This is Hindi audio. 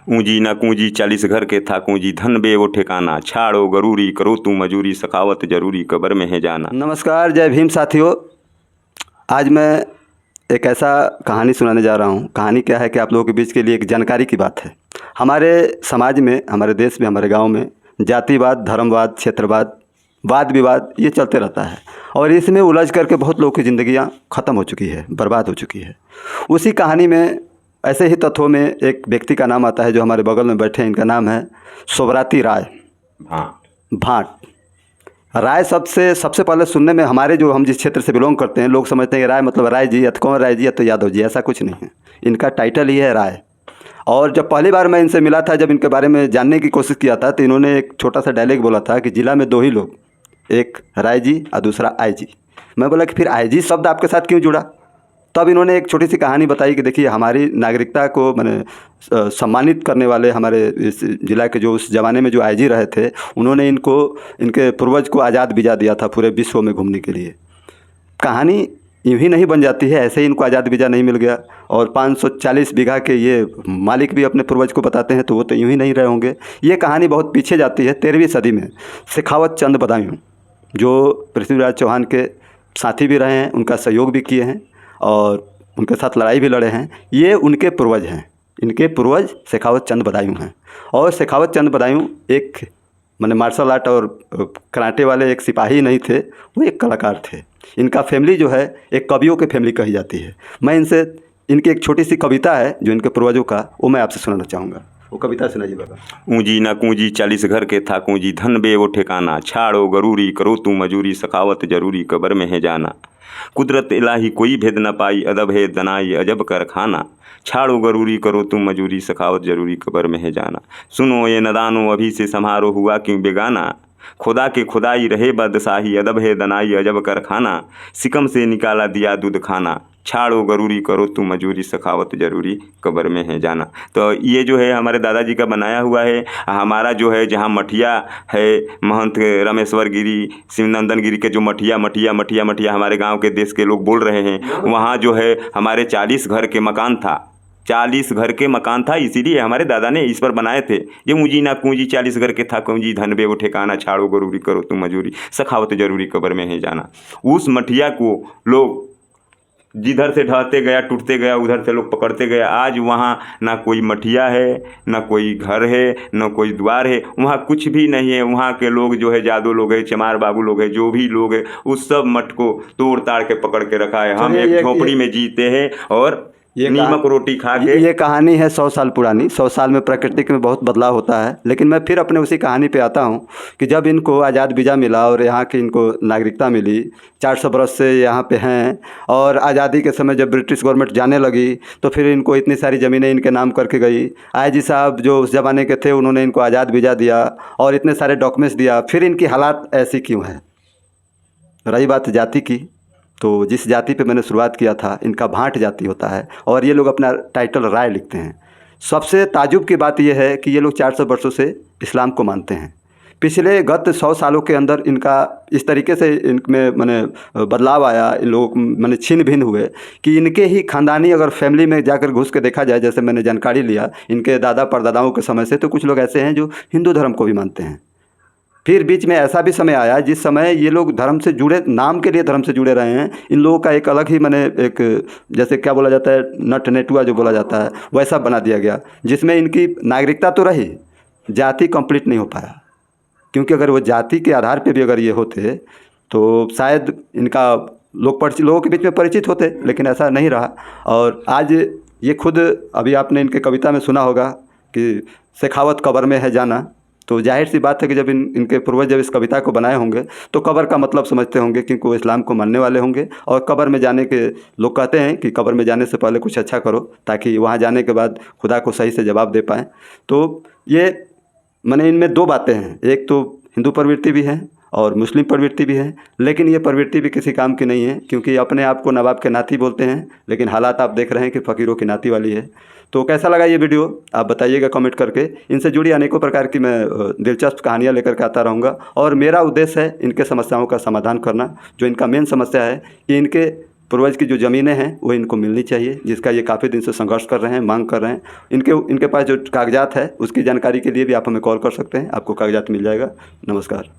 ऊँजी न कूँजी 40 घर के था कूँजी, धन बे वो ठिकाना, छाड़ो गरूरी करो तू मजूरी, सखावत जरूरी कब्र में है जाना। नमस्कार, जय भीम साथियों। आज मैं एक ऐसा कहानी सुनाने जा रहा हूँ। कहानी क्या है कि आप लोगों के बीच के लिए एक जानकारी की बात है। हमारे समाज में, हमारे देश में, हमारे गांव में जातिवाद, धर्मवाद, क्षेत्रवाद, वाद विवाद ये चलते रहता है और इसमें उलझ करके बहुत लोगों की ज़िंदगियाँ ख़त्म हो चुकी है, बर्बाद हो चुकी है। उसी कहानी में ऐसे ही तत्वों में एक व्यक्ति का नाम आता है जो हमारे बगल में बैठे हैं। इनका नाम है सोबराती राय भाट। राय सबसे पहले सुनने में हम जिस क्षेत्र से बिलोंग करते हैं, लोग समझते हैं कि राय मतलब राय जी, या तो कौन राय जी, या तो यादव जी। ऐसा कुछ नहीं है, इनका टाइटल ही है राय। और जब पहली बार मैं इनसे मिला था, जब इनके बारे में जानने की कोशिश किया था, तो इन्होंने एक छोटा सा डायलॉग बोला था कि जिला में 2 ही लोग, एक राय जी और दूसरा आई जी। मैं बोला कि फिर आई जी शब्द आपके साथ क्यों जुड़ा? तब इन्होंने एक छोटी सी कहानी बताई कि देखिए, हमारी नागरिकता को सम्मानित करने वाले हमारे इस ज़िला के जो उस ज़माने में जो आईजी रहे थे, उन्होंने इनके पूर्वज को आज़ाद वीज़ा दिया था पूरे विश्व में घूमने के लिए। कहानी यूँ ही नहीं बन जाती है, ऐसे ही इनको आज़ाद वीज़ा नहीं मिल गया। और 540 बीघा के ये मालिक भी अपने पूर्वज को बताते हैं, तो वो तो यूँ ही नहीं रहे होंगे। ये कहानी बहुत पीछे जाती है। 13वीं सदी में शेखावत चंद बदायूं, जो पृथ्वीराज चौहान के साथी भी रहे हैं, उनका सहयोग भी किए हैं और उनके साथ लड़ाई भी लड़े हैं, ये उनके पूर्वज हैं। इनके पूर्वज शेखावत चंद बदायूं हैं। और शेखावत चंद बदायूं एक मार्शल आर्ट और कराटे वाले एक सिपाही नहीं थे, वो एक कलाकार थे। इनका फैमिली जो है एक कवियों की फैमिली कही जाती है। मैं इनकी एक छोटी सी कविता है जो इनके पूर्वजों का, वो मैं आपसे सुनाना चाहूँगा। वो कविता सुनाइए बाबा। ऊँजी न कूँजी 40 घर के था कूँजी, धन बे वो ठिकाना, छाड़ो गरूरी करो तू मजूरी, सखावत जरूरी कब्र में है जाना। कुदरत इलाही कोई भेद न पाई, अदब है दनाई अजब कर खाना, छाड़ो गरूरी करो तुम मजूरी, सखावत जरूरी कब्र में है जाना। सुनो ये नदानो अभी से समारोह हुआ क्यों बेगाना, खुदा के खुदाई रहे बादशाही, अदब है दनाई अजब कर खाना, सिकम से निकाला दिया दूध खाना, छाड़ो गरूरी करो तू मजूरी, सखावत जरूरी कब्र में है जाना। तो ये जो है हमारे दादाजी का बनाया हुआ है। हमारा जो है जहाँ मठिया है, महंत रामेश्वर गिरी, शिवनंदन गिरी के जो मठिया हमारे गांव के देश के लोग बोल रहे हैं, वहाँ जो है हमारे 40 घर के मकान था। 40 घर के मकान था, इसीलिए हमारे दादा ने इस पर बनाए थे। ये ऊँजी ना कूँजी 40 घर के था कूँजी, धन बे वो ठिकाना, छाड़ो गरूरी करो तुम मजूरी, सखावत जरूरी कब्र में है जाना। उस मठिया को लोग जिधर से ढहते गया, टूटते गया, उधर से लोग पकड़ते गया। आज वहाँ ना कोई मठिया है, ना कोई घर है, ना कोई द्वार है, वहाँ कुछ भी नहीं है। वहाँ के लोग जो है जादू लोग है, चमार बाबू लोग है, जो भी लोग है, उस सब मठ को तोड़ ताड़ के पकड़ के रखा है। हम एक झोपड़ी में जीते हैं और नीमक रोटी खा के। ये कहानी है 100 साल पुरानी। 100 साल में प्रकृति में बहुत बदलाव होता है। लेकिन मैं फिर अपने उसी कहानी पे आता हूँ कि जब इनको आज़ाद वीज़ा मिला और यहाँ की इनको नागरिकता मिली, 400 बरस से यहाँ पे हैं, और आज़ादी के समय जब ब्रिटिश गवर्नमेंट जाने लगी तो फिर इनको इतनी सारी ज़मीनें इनके नाम करके गई। आई जी साहब जो उस ज़माने के थे, उन्होंने इनको आज़ाद वीज़ा दिया और इतने सारे डॉक्यूमेंट्स दिया। फिर इनकी हालात ऐसी क्यों है? रही बात जाति की, तो जिस जाति पे मैंने शुरुआत किया था, इनका भाट जाति होता है और ये लोग अपना टाइटल राय लिखते हैं। सबसे ताजुब की बात यह है कि ये लोग 400 वर्षों से इस्लाम को मानते हैं। पिछले गत 100 सालों के अंदर इनका इस तरीके से इनमें बदलाव आया, इन लोग छिन्न भिन्न हुए कि इनके ही ख़ानदानी अगर फैमिली में जाकर घुस के देखा जाए, जैसे मैंने जानकारी लिया इनके दादा परदादाओं के समय से, तो कुछ लोग ऐसे हैं जो हिंदू धर्म को भी मानते हैं। फिर बीच में ऐसा भी समय आया जिस समय ये लोग धर्म से जुड़े, नाम के लिए धर्म से जुड़े रहे हैं। इन लोगों का एक अलग ही एक जैसे क्या बोला जाता है, नट नेटुआ जो बोला जाता है, वैसा बना दिया गया, जिसमें इनकी नागरिकता तो रही, जाति कंप्लीट नहीं हो पाया। क्योंकि अगर वो जाति के आधार पे भी अगर ये होते तो शायद इनका लोगों के बीच में परिचित होते, लेकिन ऐसा नहीं रहा। और आज ये खुद, अभी आपने इनके कविता में सुना होगा कि शेखावत कब्र में है जाना, तो जाहिर सी बात है कि जब इनके पूर्वज जब इस कविता को बनाए होंगे तो कब्र का मतलब समझते होंगे, क्योंकि वो इस्लाम को मानने वाले होंगे। और कब्र में जाने के लोग कहते हैं कि कब्र में जाने से पहले कुछ अच्छा करो, ताकि वहाँ जाने के बाद खुदा को सही से जवाब दे पाएँ। तो ये इनमें 2 बातें हैं, एक तो हिंदू प्रवृत्ति भी है और मुस्लिम प्रवृत्ति भी है। लेकिन ये प्रवृत्ति भी किसी काम की नहीं है, क्योंकि अपने आप को नवाब के नाती बोलते हैं, लेकिन हालात आप देख रहे हैं कि फ़कीरों की नाती वाली है। तो कैसा लगा ये वीडियो आप बताइएगा कमेंट करके। इनसे जुड़ी अनेकों प्रकार की मैं दिलचस्प कहानियाँ लेकर के आता रहूँगा और मेरा उद्देश्य है इनके समस्याओं का समाधान करना। जो इनका मेन समस्या है कि इनके पूर्वज की जो ज़मीनें हैं वो इनको मिलनी चाहिए, जिसका ये काफ़ी दिन से संघर्ष कर रहे हैं, मांग कर रहे हैं। इनके पास जो कागजात है उसकी जानकारी के लिए भी आप हमें कॉल कर सकते हैं, आपको कागजात मिल जाएगा। नमस्कार।